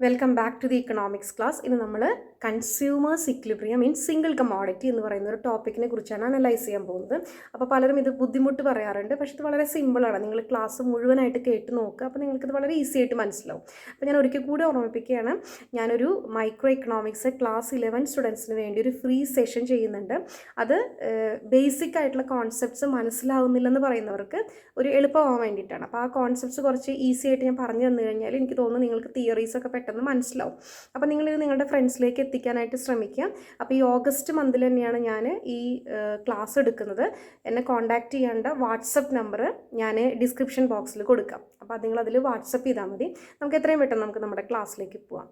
Welcome back to the economics class. ഇന്ന് നമ്മൾ consumers equilibrium in single commodity എന്ന് പറയുന്ന ഒരു ടോപ്പിക്കിനെ കുറിച്ചാണ് അനലൈസ് ചെയ്യാൻ പോകുന്നത്. അപ്പോൾ പലരും ഇത് ബുദ്ധിമുട്ട് പറയാറുണ്ട്, പക്ഷേ ഇത് വളരെ സിമ്പിളാണ്. നിങ്ങൾ ക്ലാസ് മുഴുവനായിട്ട് കേട്ട് നോക്കുക, അപ്പോൾ നിങ്ങൾക്കിത് വളരെ ഈസി ആയിട്ട് മനസ്സിലാവും. അപ്പോൾ ഞാൻ ഒരിക്കൽ കൂടി ഓർമ്മിപ്പിക്കുകയാണ്, ഞാനൊരു മൈക്രോ ഇക്കണോമിക്സ് ക്ലാസ് 11 സ്റ്റുഡൻസിന് വേണ്ടി ഒരു ഫ്രീ സെഷൻ ചെയ്യുന്നുണ്ട്. അത് ബേസിക് ആയിട്ടുള്ള കോൺസെപ്റ്റ്സ് മനസ്സിലാവുന്നില്ലെന്ന് പറയുന്നവർക്ക് ഒരു എളുപ്പമാവാൻ വേണ്ടിയിട്ടാണ്. അപ്പോൾ ആ കോൺസെപ്റ്റ്സ് കുറച്ച് ഈസി ആയിട്ട് ഞാൻ പറഞ്ഞു തന്നു കഴിഞ്ഞാൽ എനിക്ക് തോന്നുന്നു നിങ്ങൾക്ക് തിയറീസൊക്കെ പെട്ടെന്ന് മനസ്സിലാവും. അപ്പോൾ നിങ്ങളിത് നിങ്ങളുടെ ഫ്രണ്ട്സിലേക്ക് എത്തിക്കാനായിട്ട് ശ്രമിക്കുക. അപ്പോൾ ഈ ഓഗസ്റ്റ് മന്തിൽ തന്നെയാണ് ഞാൻ ഈ ക്ലാസ് എടുക്കുന്നത്. എന്നെ കോൺടാക്റ്റ് ചെയ്യേണ്ട വാട്സപ്പ് നമ്പർ ഞാൻ ഡിസ്ക്രിപ്ഷൻ ബോക്സിൽ കൊടുക്കാം. അപ്പോൾ അത് നിങ്ങളതിൽ വാട്സപ്പ് ചെയ്താൽ മതി. നമുക്ക് എത്രയും പെട്ടെന്ന് നമുക്ക് നമ്മുടെ ക്ലാസ്സിലേക്ക് പോവാം.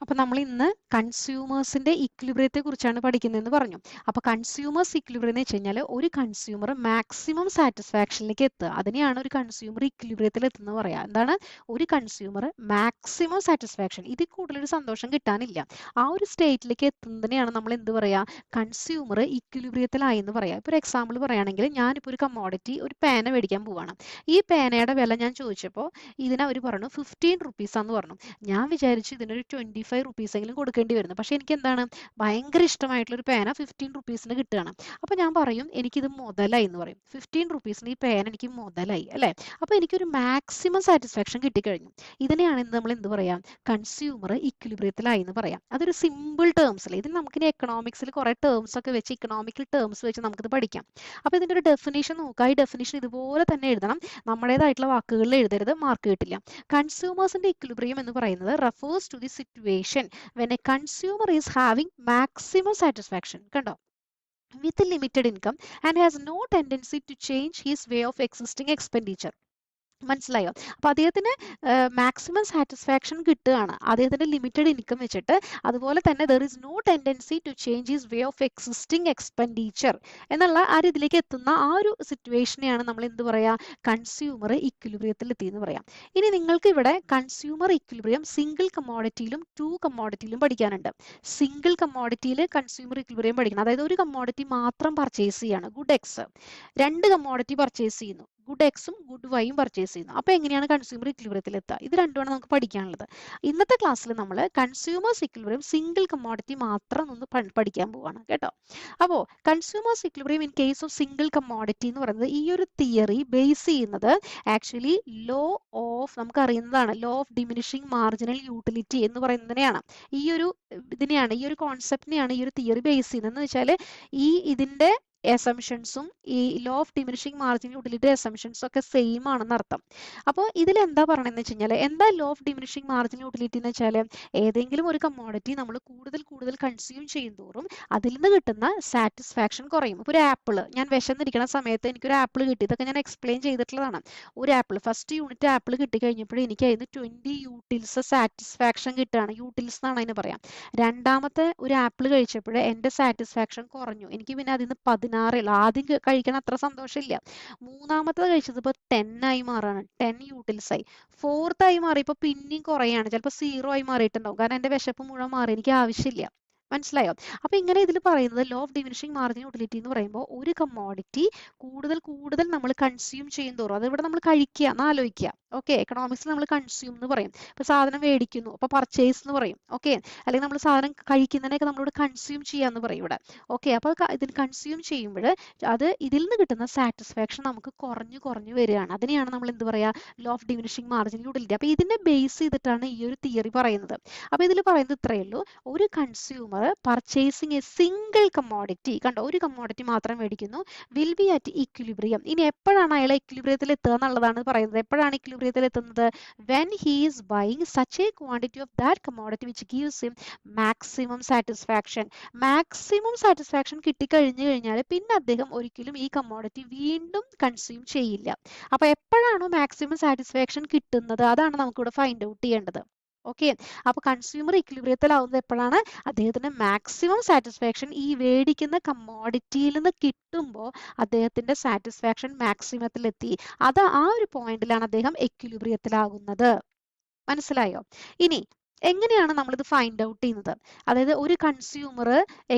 അപ്പോൾ നമ്മൾ ഇന്ന് കൺസ്യൂമേഴ്സിന്റെ ഇക്വിലിബ്രിയത്തെ കുറിച്ചാണ് പഠിക്കുന്നതെന്ന് പറഞ്ഞു. അപ്പോൾ കൺസ്യൂമേഴ്സ് ഇക്വിലിബ്രിയം എന്ന് വെച്ച് കഴിഞ്ഞാൽ ഒരു കൺസ്യൂമർ മാക്സിമം സാറ്റിസ്ഫാക്ഷനിലേക്ക് എത്തുക, അതിനെയാണ് ഒരു കൺസ്യൂമർ ഇക്വിലിബ്രിയത്തിൽ എത്തുന്നത് പറയാം. എന്താണ് ഒരു കൺസ്യൂമർ മാക്സിമം സാറ്റിസ്ഫാക്ഷൻ, ഇതിൽ കൂടുതലൊരു സന്തോഷം കിട്ടാനില്ല, ആ ഒരു സ്റ്റേറ്റിലേക്ക് എത്തുന്നതിനെയാണ് നമ്മൾ എന്ത് പറയുക, കൺസ്യൂമർ ഇക്വിലിബ്രിയത്തിലായി എന്ന് പറയാം. ഇപ്പോൾ ഒരു എക്സാമ്പിൾ പറയുകയാണെങ്കിൽ ഞാനിപ്പോൾ ഒരു കമ്മോഡിറ്റി ഒരു പേന മേടിക്കാൻ പോവാണ്. ഈ പേനയുടെ വില ഞാൻ ചോദിച്ചപ്പോൾ ഇതിനവർ പറഞ്ഞു 15 റുപ്പീസാന്ന് പറഞ്ഞു. ഞാൻ വിചാരിച്ചു ഇതിനൊരു 25 റുപ്പീസെങ്കിലും കൊടുക്കേണ്ടി വരുന്നു. പക്ഷേ എനിക്ക് എന്താണ് ഭയങ്കര ഇഷ്ടമായിട്ടുള്ളൊരു പേന 15 റുപ്പീസിന് കിട്ടുകയാണ്. അപ്പോൾ ഞാൻ പറയും എനിക്കിത് മുതലായി എന്ന് പറയും. 15 റുപ്പീസിന് ഈ പേന എനിക്ക് മുതലായി അല്ലേ. അപ്പോൾ എനിക്കൊരു മാക്സിമം സാറ്റിസ്ഫാക്ഷൻ കിട്ടിക്കഴിഞ്ഞു. ഇതിനെയാണ് നമ്മൾ എന്ത് പറയാം, കൺസ്യൂമർ ഇക്വിലിബ്രിയത്തിലായി എന്ന് പറയാം. അതൊരു സിമ്പിൾ ടേംസിൽ, ഇതിൽ നമുക്കിനി എക്കണോമിക്സിൽ കുറേ ടേംസ് ഒക്കെ വെച്ച് ഇക്കണോമിക്കൽ ടേംസ് വെച്ച് നമുക്കിത് പഠിക്കാം. അപ്പോൾ ഇതിൻ്റെ ഒരു ഡെഫിനേഷൻ നോക്കുക. ഈ ഡെഫിനേഷൻ ഇതുപോലെ തന്നെ എഴുതണം, നമ്മുടേതായിട്ടുള്ള വാക്കുകളിൽ എഴുതരുത്, മാർക്ക് കിട്ടില്ല. കൺസ്യൂമേഴ്സിന്റെ ഇക്വിലിബ്രിയം എന്ന് പറയുന്നത് refers to the situation when a consumer is having maximum satisfaction, കണ്ടോ, with limited income and has no tendency to change his way of existing expenditure. മനസ്സിലായോ? അപ്പോൾ അദ്ദേഹത്തിന് മാക്സിമം സാറ്റിസ്ഫാക്ഷൻ കിട്ടുകയാണ് അദ്ദേഹത്തിൻ്റെ ലിമിറ്റഡ് ഇൻകം വെച്ചിട്ട്. അതുപോലെ തന്നെ there is no tendency to change his way of existing expenditure എന്നുള്ള ആ രീതിയിലേക്ക് എത്തുന്ന ആ ഒരു സിറ്റുവേഷനെയാണ് നമ്മൾ എന്ത് പറയുക, കൺസ്യൂമർ ഇക്വിലിബ്രിയത്തിൽ എത്തിയെന്ന് പറയാം. ഇനി നിങ്ങൾക്ക് ഇവിടെ കൺസ്യൂമർ ഇക്വിലിബ്രിയം സിംഗിൾ കമ്മോഡിറ്റിയിലും 2 കമ്മോഡിറ്റിയിലും പഠിക്കാനുണ്ട്. സിംഗിൾ കമ്മോഡിറ്റിയിൽ കൺസ്യൂമർ ഇക്വിലിബ്രിയം പഠിക്കണം, അതായത് ഒരു കമ്മോഡിറ്റി മാത്രം പർച്ചേസ് ചെയ്യാണ്, ഗുഡ് എക്സ്. 2 കമ്മോഡിറ്റി പർച്ചേസ് ചെയ്യുന്നു, ഗുഡ് എക്സും ഗുഡ് വൈയും പർച്ചേസ് ചെയ്യുന്നു. അപ്പോൾ എങ്ങനെയാണ് കൺസ്യൂമർ ഇക്വിലിബ്രിയത്തിൽ എത്തുക, ഇത് രണ്ടുമാണ് നമുക്ക് പഠിക്കാനുള്ളത്. ഇന്നത്തെ ക്ലാസ്സിൽ നമ്മൾ കൺസ്യൂമേഴ്സ് ഇക്വിലിബ്രിയം സിംഗിൾ കമ്മോഡിറ്റി മാത്രം ഒന്ന് പഠിക്കാൻ പോവാണ് കേട്ടോ. അപ്പോൾ consumers equilibrium in case of single commodity എന്ന് പറയുന്നത് ഈ ഒരു തിയറി ബേസ് ചെയ്യുന്നത് ആക്ച്വലി ലോ ഓഫ്, നമുക്കറിയുന്നതാണ് law of diminishing marginal utility എന്ന് പറയുന്നതിനെയാണ്, ഈ ഒരു കോൺസെപ്റ്റിനെയാണ് ഈ ഒരു തിയറി ബേസ് ചെയ്യുന്നത്. എന്ന് വെച്ചാൽ ഇതിൻ്റെ എസംഷൻസും ഈ law of diminishing margin utility എസംഷൻസും ഒക്കെ സെയിം ആണെന്ന് അർത്ഥം. അപ്പോൾ ഇതിൽ എന്താ പറയണമെന്ന് വെച്ച് കഴിഞ്ഞാൽ, എന്താ law of diminishing margin utility എന്ന് വെച്ചാൽ, ഏതെങ്കിലും ഒരു കമ്മോഡിറ്റി നമ്മൾ കൂടുതൽ കൺസ്യൂം ചെയ്യുന്തോറും അതിൽ നിന്ന് കിട്ടുന്ന സാറ്റിസ്ഫാക്ഷൻ കുറയും. ഇപ്പോൾ ഒരു ആപ്പിൾ, ഞാൻ വിശന്നിരിക്കുന്ന സമയത്ത് എനിക്കൊരു ആപ്പിൾ കിട്ടി, ഇതൊക്കെ ഞാൻ എക്സ്പ്ലെയിൻ ചെയ്തിട്ടുള്ളതാണ്. ഒരു ആപ്പിൾ, ഫസ്റ്റ് യൂണിറ്റ് ആപ്പിൾ കിട്ടിക്കഴിഞ്ഞപ്പോൾ എനിക്ക് അതിന് 20 യൂട്ടിൽസ് സാറ്റിസ്ഫാക്ഷൻ കിട്ടുകയാണ്, യൂട്ടിൽസ് എന്നാണ് അതിന് പറയാം. രണ്ടാമത്തെ ഒരു ആപ്പിൾ കഴിച്ചപ്പോൾ എൻ്റെ സാറ്റിസ്ഫാക്ഷൻ കുറഞ്ഞു, എനിക്ക് പിന്നെ അതിന് 16 ആദ്യം കഴിക്കാൻ അത്ര സന്തോഷമില്ല. മൂന്നാമത്തത് കഴിച്ചത് ഇപ്പോൾ 10 ആയി മാറാണ്, 10 യൂട്ടിൽസ് ആയി. ഫോർത്ത് ആയി മാറിയപ്പോൾ പിന്നെയും കുറയാണ്, ചിലപ്പോൾ 0 ആയി മാറിയിട്ടുണ്ടാവും, കാരണം എൻ്റെ വിശപ്പ് മുഴുവൻ മാറി, എനിക്ക് ആവശ്യമില്ല. മനസ്സിലായോ? അപ്പോൾ ഇങ്ങനെ ഇതിൽ പറയുന്നത് law of diminishing margin utility എന്ന് പറയുമ്പോൾ ഒരു കമ്മോഡിറ്റി കൂടുതൽ നമ്മൾ കൺസ്യൂം ചെയ്യും തോറും, അതിവിടെ നമ്മൾ കഴിക്കുക എന്ന് ആലോചിക്കുക. ഓക്കെ, എക്കണോമിക്സിൽ നമ്മൾ കൺസ്യൂം എന്ന് പറയും. ഇപ്പോൾ സാധനം മേടിക്കുന്നു, അപ്പോൾ പർച്ചേസ് എന്ന് പറയും. ഓക്കെ, അല്ലെങ്കിൽ നമ്മൾ സാധനം കഴിക്കുന്നതിനൊക്കെ നമ്മളോട് കൺസ്യൂം ചെയ്യാന്ന് പറയും ഇവിടെ. ഓക്കെ, അപ്പോൾ ഇതിൽ കൺസ്യൂം ചെയ്യുമ്പോൾ ഇതിൽ നിന്ന് കിട്ടുന്ന സാറ്റിസ്ഫാക്ഷൻ നമുക്ക് കുറഞ്ഞു വരികയാണ്. അതിനെയാണ് നമ്മൾ എന്ത് പറയുക, law of diminishing margin utility. അപ്പോൾ ഇതിനെ ബേസ് ചെയ്തിട്ടാണ് ഈ ഒരു തിയറി പറയുന്നത്. അപ്പോൾ ഇതിൽ പറയുന്നത് ഇത്രയേ ഉള്ളൂ, ഒരു consumer purchasing A single commodity, കണ്ടോ, ഒരു കമ്മോഡിറ്റി മാത്രം മേടിക്കുന്നു, വിൽ ബി അറ്റ് ഇക്വിലിബ്രിയം. ഇനി എപ്പോഴാണ് അയാൾ ഇക്വിലിബ്രിയത്തിൽ എത്തുക എന്നുള്ളതാണ് പറയുന്നത്. എപ്പോഴാണ് ഇക്വിലിബ്രിയത്തിൽ എത്തുന്നത്, when he is buying such a quantity of that commodity which gives him maximum satisfaction. Maximum satisfaction കിട്ടിക്കഴിഞ്ഞു കഴിഞ്ഞാൽ പിന്നെ അദ്ദേഹം ഒരിക്കലും ഈ കമ്മോഡിറ്റി വീണ്ടും കൺസ്യൂം ചെയ്യില്ല. അപ്പോൾ എപ്പോഴാണോ മാക്സിമം സാറ്റിസ്ഫാക്ഷൻ കിട്ടുന്നത് അതാണ് നമുക്കിവിടെ ഫൈൻഡ് ഔട്ട് ചെയ്യേണ്ടത്. ഓക്കെ, അപ്പോൾ കൺസ്യൂമർ ഇക്വിലിബ്രിയത്തിലാവുന്നത് എപ്പോഴാണ്, അദ്ദേഹത്തിന് മാക്സിമം സാറ്റിസ്ഫാക്ഷൻ ഈ മേടിക്കുന്ന കമ്മോഡിറ്റിയിൽ നിന്ന് കിട്ടുമ്പോൾ അദ്ദേഹത്തിന്റെ സാറ്റിസ്ഫാക്ഷൻ മാക്സിമത്തിലെത്തി, അത് ആ ഒരു പോയിന്റിലാണ് അദ്ദേഹം ഇക്വിലിബ്രിയത്തിലാകുന്നത്. മനസ്സിലായോ? ഇനി എങ്ങനെയാണ് നമ്മളിത് ഫൈൻഡ് ഔട്ട് ചെയ്യുന്നത്, അതായത് ഒരു കൺസ്യൂമർ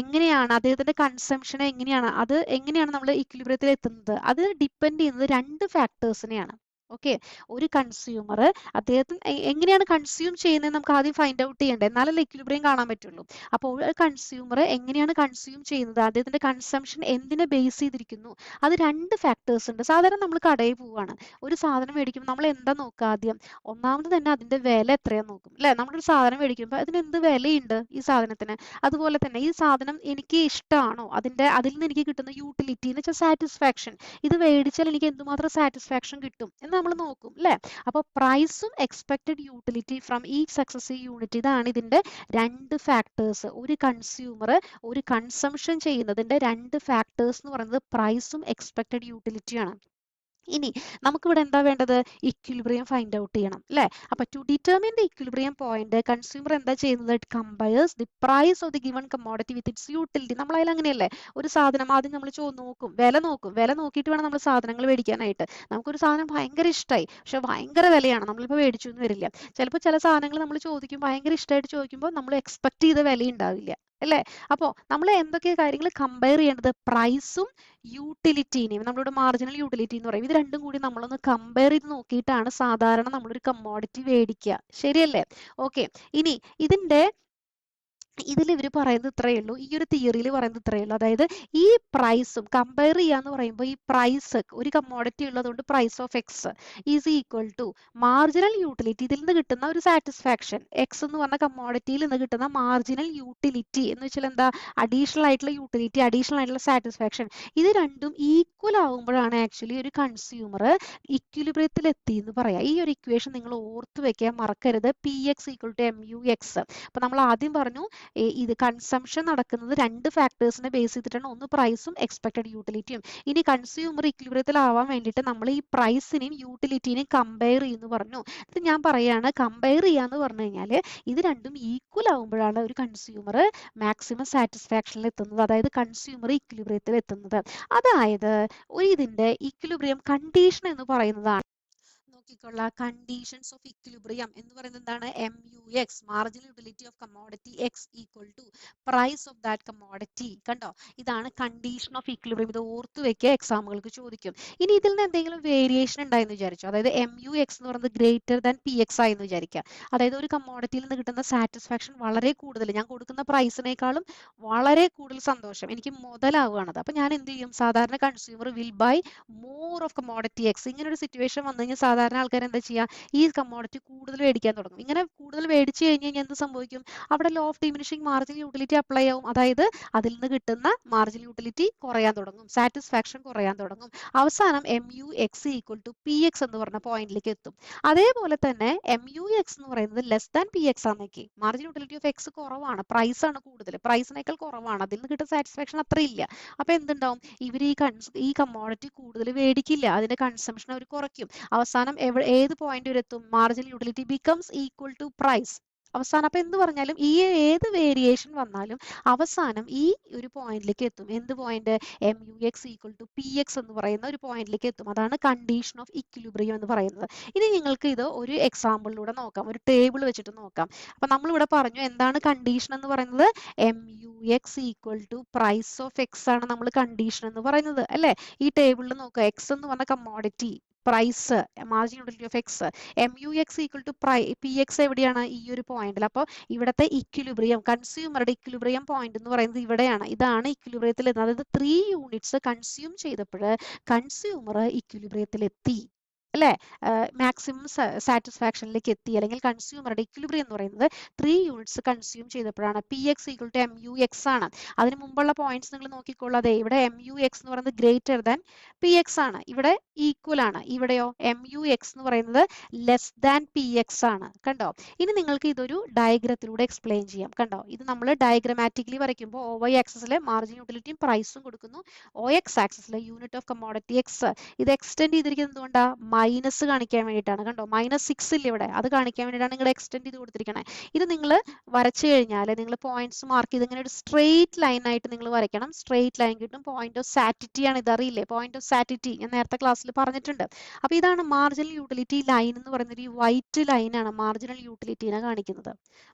എങ്ങനെയാണ് അദ്ദേഹത്തിന്റെ കൺസംഷൻ എങ്ങനെയാണ് നമ്മൾ ഇക്വിലിബ്രിയത്തിൽ എത്തുന്നത്, അത് ഡിപ്പെൻഡ് ചെയ്യുന്നത് 2 ഫാക്ടേഴ്സിനെയാണ്. ഓക്കെ, ഒരു കൺസ്യൂമർ അദ്ദേഹത്തിന് എങ്ങനെയാണ് കൺസ്യൂം ചെയ്യുന്നത് നമുക്ക് ആദ്യം ഫൈൻഡ് ഔട്ട് ചെയ്യേണ്ടത്, എന്നാലല്ലേ ഇക്വിലിബ്രിയം കാണാൻ പറ്റുള്ളൂ. അപ്പോൾ ഒരു കൺസ്യൂമർ എങ്ങനെയാണ് കൺസ്യൂം ചെയ്യുന്നത്, അദ്ദേഹത്തിന്റെ കൺസംഷൻ എന്തിനെ ബേസ് ചെയ്തിരിക്കുന്നു, അത് രണ്ട് ഫാക്ടേഴ്സ് ഉണ്ട്. സാധാരണ നമ്മൾ കടയിൽ പോവാണ്, ഒരു സാധനം മേടിക്കുമ്പോൾ നമ്മൾ എന്താ നോക്കുക ആദ്യം, ഒന്നാമത് തന്നെ അതിന്റെ വില എത്രയാന്ന് നോക്കും അല്ലെ. നമ്മളൊരു സാധനം മേടിക്കുമ്പോൾ അതിന് എന്ത് വിലയുണ്ട് ഈ സാധനത്തിന്, അതുപോലെ തന്നെ ഈ സാധനം എനിക്ക് ഇഷ്ടമാണോ, അതിൽ നിന്ന് എനിക്ക് കിട്ടുന്ന യൂട്ടിലിറ്റി എന്ന് വെച്ചാൽ സാറ്റിസ്ഫാക്ഷൻ, ഇത് മേടിച്ചാൽ എനിക്ക് എന്തുമാത്രം സാറ്റിസ്ഫാക്ഷൻ കിട്ടും എന്ന് നമ്മൾ നോക്കും അല്ലെ. അപ്പോൾ പ്രൈസും expected utility from each successive unit, ഇതാണ് ഇതിന്റെ രണ്ട് ഫാക്ടേഴ്സ്. ഒരു കൺസ്യൂമർ ഒരു കൺസംഷൻ ചെയ്യുന്നതിന്റെ രണ്ട് ഫാക്ടേഴ്സ് എന്ന് പറയുന്നത് പ്രൈസും എക്സ്പെക്റ്റഡ് യൂട്ടിലിറ്റിയാണ്. ഇനി നമുക്കിവിടെ എന്താ വേണ്ടത്, ഇക്വിലിബ്രിയം ഫൈൻഡ് ഔട്ട് ചെയ്യണം അല്ലെ. അപ്പൊ to determine the equilibrium point consumer എന്താ ചെയ്യുന്നത്, it compares the price of the given commodity with its utility. നമ്മൾ അതിൽ അങ്ങനെയല്ലേ, ഒരു സാധനം ആദ്യം നമ്മൾ നോക്കും, വില നോക്കിയിട്ട് വേണം നമ്മൾ സാധനങ്ങൾ മേടിക്കാനായിട്ട്. നമുക്കൊരു സാധനം ഭയങ്കര ഇഷ്ടമായി, പക്ഷെ ഭയങ്കര വിലയാണ്, നമ്മളിപ്പോൾ മേടിച്ചു എന്ന് വരില്ല. ചിലപ്പോൾ ചില സാധനങ്ങൾ നമ്മൾ ചോദിക്കും, ഭയങ്കര ഇഷ്ടമായിട്ട് ചോദിക്കുമ്പോൾ നമ്മൾ എക്സ്പെക്ട് ചെയ്ത വില ഉണ്ടാവില്ല അല്ലേ. അപ്പോൾ നമ്മൾ എന്തൊക്കെ കാര്യങ്ങൾ കമ്പയർ ചെയ്യേണ്ടത്, പ്രൈസും യൂട്ടിലിറ്റിനെയും, നമ്മളുടെ മാർജിനൽ യൂട്ടിലിറ്റി എന്ന് പറയും, ഇത് രണ്ടും കൂടി നമ്മളൊന്ന് കമ്പയർ ചെയ്ത് നോക്കിയിട്ടാണ് സാധാരണ നമ്മളൊരു കമ്മോഡിറ്റി മേടിക്കുക, ശരിയല്ലേ. ഓക്കെ, ഇനി ഇതിൽ ഇവർ പറയുന്നത് ഇത്രയേ ഉള്ളൂ, ഈ ഒരു തിയറിയിൽ പറയുന്നത് ഇത്രയേ ഉള്ളൂ. അതായത് ഈ പ്രൈസും കമ്പയർ ചെയ്യാന്ന് പറയുമ്പോൾ ഈ പ്രൈസ്, ഒരു കമ്മോഡിറ്റി ഉള്ളതുകൊണ്ട് price of X is equal to marginal utility, ഇതിൽ നിന്ന് കിട്ടുന്ന ഒരു സാറ്റിസ്ഫാക്ഷൻ, എക്സ് എന്ന് പറഞ്ഞ കമ്മോഡിറ്റിയിൽ നിന്ന് കിട്ടുന്ന മാർജിനൽ യൂട്ടിലിറ്റി എന്ന് വെച്ചാൽ എന്താ, അഡീഷണൽ ആയിട്ടുള്ള യൂട്ടിലിറ്റി, അഡീഷണൽ ആയിട്ടുള്ള സാറ്റിസ്ഫാക്ഷൻ, ഇത് രണ്ടും ഈക്വൽ ആവുമ്പോഴാണ് ആക്ച്വലി ഒരു കൺസ്യൂമർ ഇക്വിലിബ്രിയത്തിൽ എത്തി എന്ന് പറയാം. ഈ ഒരു ഇക്വേഷൻ നിങ്ങൾ ഓർത്ത് വെക്കാൻ മറക്കരുത്, P X equal to M U X. അപ്പൊ നമ്മൾ ആദ്യം പറഞ്ഞു ഇത് കൺസംഷൻ നടക്കുന്നത് രണ്ട് ഫാക്ടേഴ്സിനെ ബേസ് ചെയ്തിട്ടാണ്, ഒന്ന് പ്രൈസും എക്സ്പെക്റ്റഡ് യൂട്ടിലിറ്റിയും. ഇനി കൺസ്യൂമർ ഇക്വിലിബ്രിയത്തിലാവാൻ വേണ്ടിയിട്ട് നമ്മൾ ഈ പ്രൈസിനെയും യൂട്ടിലിറ്റിനെയും കമ്പയർ ചെയ്യുന്നു പറഞ്ഞു. ഇത് ഞാൻ പറയാണ്, കമ്പയർ ചെയ്യാന്ന് പറഞ്ഞു കഴിഞ്ഞാൽ ഇത് രണ്ടും ഈക്വൽ ആവുമ്പോഴാണ് ഒരു കൺസ്യൂമർ മാക്സിമം സാറ്റിസ്ഫാക്ഷനിൽ എത്തുന്നത്, അതായത് കൺസ്യൂമർ ഇക്വിലിബ്രിയത്തിൽ എത്തുന്നത്. അതായത് ഇതിന്റെ ഇക്വിലിബ്രിയം കണ്ടീഷൻ എന്ന് പറയുന്നതാണ്, നോക്കിക്കൊള്ള, കണ്ടീഷൻസ് ഓഫ് ഇക്വിലിബ്രിയം എന്ന് പറയുന്നത് എന്താണ്, M U X, marginal utility of commodity X equal to price of that commodity. കണ്ടോ, ഇതാണ് കണ്ടീഷൻ ഓഫ് ഇക്വിലിബ്രിയം. ഇത് ഓർത്ത് വെക്കുക, എക്സാമുകൾക്ക് ചോദിക്കും. ഇനി ഇതിൽ നിന്ന് എന്തെങ്കിലും വേരിയേഷൻ ഉണ്ടായെന്ന് വിചാരിച്ചു, അതായത് എം യു എക്സ് എന്ന് പറയുന്നത് ഗ്രേറ്റർ ദാൻ പി എക്സ് ആയെന്ന് വിചാരിക്കുക, അതായത് ഒരു കമ്മോഡിറ്റിയിൽ നിന്ന് കിട്ടുന്ന സാറ്റിസ്ഫാക്ഷൻ വളരെ കൂടുതൽ, ഞാൻ കൊടുക്കുന്ന പ്രൈസിനേക്കാളും വളരെ കൂടുതൽ സന്തോഷം, എനിക്ക് മുതലാവുകയാണത്. അപ്പൊ ഞാൻ എന്ത് ചെയ്യും, സാധാരണ consumer will buy more of commodity X. ഇങ്ങനെ ഒരു സിറ്റുവേഷൻ വന്നു കഴിഞ്ഞാൽ സാധാരണ ആൾക്കാർ എന്താ ചെയ്യുക, ഈ കമ്മോഡിറ്റി കൂടുതൽ മേടിക്കാൻ തുടങ്ങും. ഇങ്ങനെ കൂടുതൽ മേടിച്ചു കഴിഞ്ഞ് കഴിഞ്ഞാൽ എന്ത് സംഭവിക്കും, അവിടെ law of diminishing marginal utility apply ആവും, അതായത് അതിൽ നിന്ന് കിട്ടുന്ന മാർജിനൽ യൂട്ടിലിറ്റി കുറയാൻ തുടങ്ങും, സാറ്റിസ്ഫാക്ഷൻ കുറയാൻ തുടങ്ങും. അവസാനം M U X equal to P X എന്ന് പറഞ്ഞ പോയിന്റിലേക്ക് എത്തും. അതേപോലെ തന്നെ എം യു എക്സ് എന്ന് പറയുന്നത് ലെസ് ദാൻ പി എക്സ് ആണെന്നേക്ക്, മാർജിനൽ യൂട്ടിലിറ്റി ഓഫ് എക്സ് കുറവാണ്, പ്രൈസ് ആണ് കൂടുതൽ, പ്രൈസിനേക്കാൾ കുറവാണ്, അതിൽ നിന്ന് കിട്ടുന്ന സാറ്റിസ്ഫാക്ഷൻ അത്ര ഇല്ല. അപ്പൊ എന്തുണ്ടാവും, ഇവർ ഈ കമ്മോഡിറ്റി കൂടുതൽ മേടിക്കില്ല, അതിന്റെ കൺസംഷൻ അവർ കുറയ്ക്കും. അവസാനം ഏത് പോയിന്റ് വരെ എത്തും, marginal utility becomes equal to price. അവസാനം അപ്പൊ എന്ത് പറഞ്ഞാലും ഈ ഏത് വേരിയേഷൻ വന്നാലും അവസാനം ഈ ഒരു പോയിന്റിലേക്ക് എത്തും. എന്ത് point, M U X equal to P X എന്ന് പറയുന്ന ഒരു പോയിന്റിലേക്ക് എത്തും. അതാണ് കണ്ടീഷൻ ഓഫ് ഇക്വിലിബ്രിയം എന്ന് പറയുന്നത്. ഇനി നിങ്ങൾക്ക് ഇത് ഒരു എക്സാമ്പിളിലൂടെ നോക്കാം, ഒരു ടേബിൾ വെച്ചിട്ട് നോക്കാം. അപ്പൊ നമ്മളിവിടെ പറഞ്ഞു എന്താണ് കണ്ടീഷൻ എന്ന് പറയുന്നത്, M U X equal to price of X ആണ് നമ്മൾ കണ്ടീഷൻ എന്ന് പറയുന്നത് അല്ലെ. ഈ ടേബിളിൽ നോക്കുക, എക്സ് എന്ന് പറഞ്ഞ commodity, price, marginal utility of X, M U X equal to P X എവിടെയാണ്, ഈ ഒരു പോയിന്റിൽ. അപ്പോൾ ഇവിടുത്തെ ഇക്വിലിബ്രിയം, കൺസ്യൂമറുടെ ഇക്വിലിബ്രിയം പോയിന്റ് എന്ന് പറയുന്നത് ഇവിടെയാണ്, ഇതാണ് ഇക്വിലിബ്രിയത്തിൽ എത്തുന്നത്. അതായത് 3 യൂണിറ്റ്സ് കൺസ്യൂം ചെയ്തപ്പോൾ കൺസ്യൂമർ ഇക്വിലിബ്രിയത്തിൽ എത്തി അല്ലെ, മാക്സിമം സാറ്റിസ്ഫാക്ഷനിലേക്ക് എത്തി, അല്ലെങ്കിൽ കൺസ്യൂമറുടെ ഇക്വിലിബ്രിയം എന്ന് പറയുന്നത് 3 യൂണിറ്റ്സ് കൺസ്യൂം ചെയ്തപ്പോഴാണ്. P X equal to M U X ആണ്. അതിന് മുമ്പുള്ള പോയിന്റ്സ് നിങ്ങൾ നോക്കിക്കോളൂ, അതെ ഇവിടെ എം യു എക്സ് എന്ന് പറയുന്നത് ഗ്രേറ്റർ ദാൻ പി എക്സ് ആണ്, ഇവിടെ ഈക്വൽ ആണ്, ഇവിടെയോ എം യു എക്സ് എന്ന് പറയുന്നത് ലെസ് ദാൻ പി എക്സ് ആണ്. കണ്ടോ, ഇനി നിങ്ങൾക്ക് ഇതൊരു ഡയഗ്രത്തിലൂടെ എക്സ്പ്ലെയിൻ ചെയ്യാം. കണ്ടോ, ഇത് നമ്മൾ ഡയഗ്രമാറ്റിക്കലി വരയ്ക്കുമ്പോൾ ഒ വൈ ആക്സിസിൽ മാർജിൻ യൂട്ടിലിറ്റിയും പ്രൈസും കൊടുക്കുന്നു, ഒ എക്സ് ആക്സിസിൽ യൂണിറ്റ് ഓഫ് കമ്മോഡിറ്റി എക്സ്. ഇത് എക്സ്റ്റെൻഡ് ചെയ്തിരിക്കുന്നത് എന്തുകൊണ്ടാണ്, മൈനസ് കാണിക്കാൻ വേണ്ടിയിട്ടാണ്. കണ്ടോ, -6 ഇല്ല ഇവിടെ, അത് കാണിക്കാൻ വേണ്ടിയിട്ടാണ് നിങ്ങൾ എക്സ്റ്റെൻഡ് ചെയ്ത് കൊടുത്തിരിക്കണേ. ഇത് നിങ്ങൾ വരച്ചു കഴിഞ്ഞാൽ നിങ്ങൾ പോയിന്റ്സ് മാർക്ക് ചെയ്ത് ഇങ്ങനെ ഒരു സ്ട്രെയിറ്റ് ലൈൻ ആയിട്ട് നിങ്ങൾ വരയ്ക്കണം. സ്ട്രെയിറ്റ് ലൈൻ കിട്ടും. പോയിന്റ് ഓഫ് സാറ്റിറ്റി ആണ്, ഇതറിയില്ലേ, പോയിന്റ് ഓഫ് സാറ്റിറ്റി ഞാൻ നേരത്തെ ക്ലാസ്സിൽ പറഞ്ഞിട്ടുണ്ട്. അപ്പൊ ഇതാണ് മാർജിനൽ യൂട്ടിലിറ്റി ലൈൻ എന്ന് പറയുന്നത്, ഈ വൈറ്റ് ലൈനാണ് മാർജിനൽ യൂട്ടിലിറ്റിനെ കാണിക്കുന്നത്,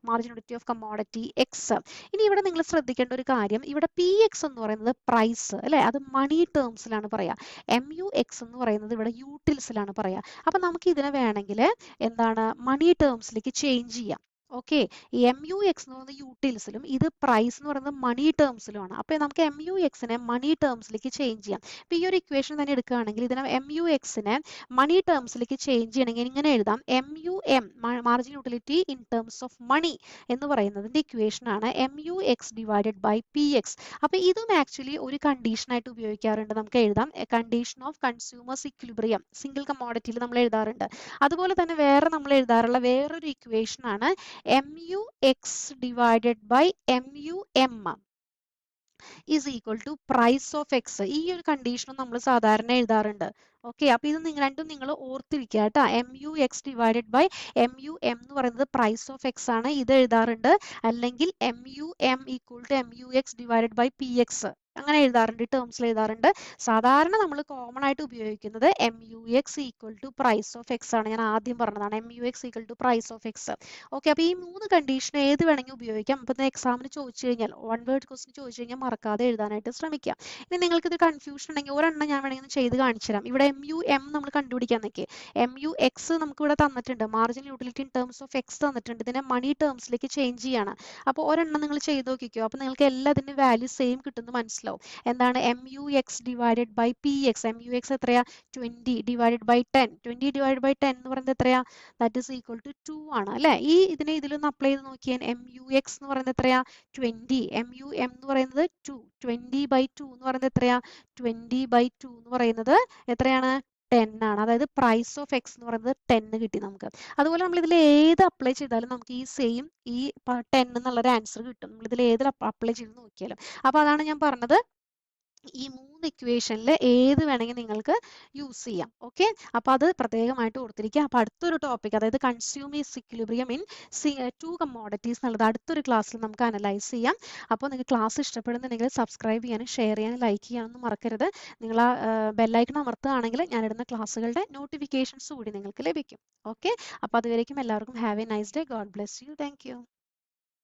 marginal utility of commodity X. ഇനി ഇവിടെ നിങ്ങൾ ശ്രദ്ധിക്കേണ്ട ഒരു കാര്യം, ഇവിടെ പി എക്സ് എന്ന് പറയുന്നത് പ്രൈസ് അല്ലെ, അത് മണി ടേംസിലാണ് പറയാ. എം യു എക്സ് എന്ന് പറയുന്നത് ഇവിടെ യൂട്ടിൽസിലാണ് എന്നാണ് പറയുക. അപ്പം നമുക്ക് ഇതിനെ വേണമെങ്കിൽ എന്താണ് മണി ടേംസിലേക്ക് ചേഞ്ച് ചെയ്യാം. ഓക്കെ, ഈ എം യു എക്സ് എന്ന് പറയുന്നത് യൂട്ടിൽസിലും ഇത് പ്രൈസ് എന്ന് പറയുന്നത് മണി ടേംസിലുമാണ്. അപ്പോൾ നമുക്ക് എം യു എക്സിനെ മണി ടേംസിലേക്ക് ചേഞ്ച് ചെയ്യാം. ഇപ്പോൾ ഈ ഒരു ഇക്വേഷൻ തന്നെ എടുക്കുകയാണെങ്കിൽ ഇതിനെ എം യു എക്സിനെ മണി ടേംസിലേക്ക് ചേഞ്ച് ചെയ്യണമെങ്കിൽ ഇങ്ങനെ എഴുതാം. M U M margin utility in terms of money എന്ന് പറയുന്നതിൻ്റെ ഇക്വേഷൻ ആണ് M U X divided by P X. അപ്പോൾ ഇതും ആക്ച്വലി ഒരു കണ്ടീഷനായിട്ട് ഉപയോഗിക്കാറുണ്ട്. നമുക്ക് എഴുതാം condition of consumers equilibrium single കമ്മോഡിറ്റിയിൽ നമ്മൾ എഴുതാറുണ്ട്. അതുപോലെ തന്നെ വേറെ നമ്മൾ എഴുതാറുള്ള വേറൊരു ഇക്വേഷൻ ആണ് M U X divided by M U M is equal to price of X. ഈ ഒരു കണ്ടീഷനും നമ്മൾ സാധാരണ എഴുതാറുണ്ട്. ഓക്കെ, അപ്പൊ ഇത് രണ്ടും നിങ്ങൾ ഓർത്തിരിക്കുക കേട്ടോ. M U X divided by M U M എന്ന് പറയുന്നത് പ്രൈസ് ഓഫ് എക്സ് ആണ്, ഇത് എഴുതാറുണ്ട്. അല്ലെങ്കിൽ M U M equal to M U X divided by P X അങ്ങനെ എഴുതാറുണ്ട്, ടേംസിൽ എഴുതാറുണ്ട്. സാധാരണ നമ്മൾ കോമൺ ആയിട്ട് ഉപയോഗിക്കുന്നത് M U X equal to price of X ആണ്. ഞാൻ ആദ്യം പറഞ്ഞതാണ് M U X equal to price of X. Okay, അപ്പോൾ ഈ 3 കണ്ടീഷൻ ഏത് വേണമെങ്കിൽ ഉപയോഗിക്കാം. അപ്പോൾ എക്സാമിന് ചോദിച്ചു കഴിഞ്ഞാൽ വൺ വേർഡ് ക്വസ്റ്റ്യൻ ചോദിച്ചു കഴിഞ്ഞാൽ മറക്കാതെ എഴുതാനായിട്ട് ശ്രമിക്കാം. ഇനി നിങ്ങൾക്ക് ഇത് കൺഫ്യൂഷൻ ഉണ്ടെങ്കിൽ ഒരെണ്ണം ഞാൻ വേണമെങ്കിൽ ചെയ്ത് കാണിച്ചു തരാം. ഇവിടെ എം യു എം നമ്മൾ കണ്ടുപിടിക്കാൻ നിൽക്കുക. എം യു എക്സ് നമുക്ക് ഇവിടെ തന്നിട്ടുണ്ട്, margin utility in terms of X തന്നിട്ടുണ്ട്. ഇതിനെ മണി ടേംസിലേക്ക് ചേഞ്ച് ചെയ്യാണ്. അപ്പോൾ ഒരെണ്ണം നിങ്ങൾ ചെയ്ത് നോക്കിക്കോ. അപ്പോൾ നിങ്ങൾക്ക് എല്ലാത്തിൻ്റെ വാല്യൂ സെയിം കിട്ടുമെന്ന് മനസ്സിലാവും. എന്താണ് M U X divided by P X. M U X എത്രയാ 20 ഡിവൈഡഡ് ബൈ 10. 20 ഡിവൈഡ് ബൈ 10 എന്ന് പറയുന്നത് എത്രയാ? ദാറ്റ് ഈസ് ഈക്വൽ ടു 2 ആണ് അല്ലേ. ഇതിനെ ഇതിലൊന്ന് അപ്ലൈ ചെയ്ത് നോക്കിയാൽ എം യു എക്സ് എന്ന് പറയുന്നത് എത്രയാ? 20. എം യു എം എന്ന് പറയുന്നത് 2. 20 ബൈ 2 എന്ന് പറയുന്നത് എത്രയാ? 20 ബൈ 2 എന്ന് പറയുന്നത് എത്രയാണ്? 10 ആണ്. അതായത് പ്രൈസ് ഓഫ് എക്സ് എന്ന് പറയുന്നത് 10 കിട്ടി നമുക്ക്. അതുപോലെ നമ്മൾ ഇതിൽ ഏത് അപ്ലൈ ചെയ്താലും നമുക്ക് ഈ സെയിം ഈ 10 എന്നുള്ളൊരു ആൻസർ കിട്ടും. നമ്മൾ ഇതിൽ ഏത് അപ്ലൈ ചെയ്ത് നോക്കിയാലും. അപ്പോൾ അതാണ് ഞാൻ പറഞ്ഞത്, ഈ 3 ഇക്വേഷനിൽ ഏത് വേണമെങ്കിൽ നിങ്ങൾക്ക് യൂസ് ചെയ്യാം. ഓക്കെ, അപ്പോൾ അത് പ്രത്യേകമായിട്ട് ഓർത്തിരിക്കുക. അപ്പോൾ അടുത്തൊരു ടോപ്പിക്, അതായത് കൺസ്യൂമേഴ്സ് ഇക്വിലിബ്രിയം ഇൻ 2 കമ്മോഡിറ്റീസ് എന്നുള്ളത് അടുത്തൊരു ക്ലാസ്സിൽ നമുക്ക് അനലൈസ് ചെയ്യാം. അപ്പോൾ നിങ്ങൾക്ക് ക്ലാസ് ഇഷ്ടപ്പെടുന്നുണ്ടെങ്കിൽ സബ്സ്ക്രൈബ് ചെയ്യാനും ഷെയർ ചെയ്യാനും ലൈക്ക് ചെയ്യാനൊന്നും മറക്കരുത്. നിങ്ങൾ ആ ബെല്ലൈക്കൺ അമർത്തുകയാണെങ്കിൽ ഞാനിടുന്ന ക്ലാസ്സുകളുടെ നോട്ടിഫിക്കേഷൻസ് കൂടി നിങ്ങൾക്ക് ലഭിക്കും. ഓക്കെ, അപ്പോൾ അതുവരേക്കും എല്ലാവർക്കും have A nice day. God bless you. Thank you.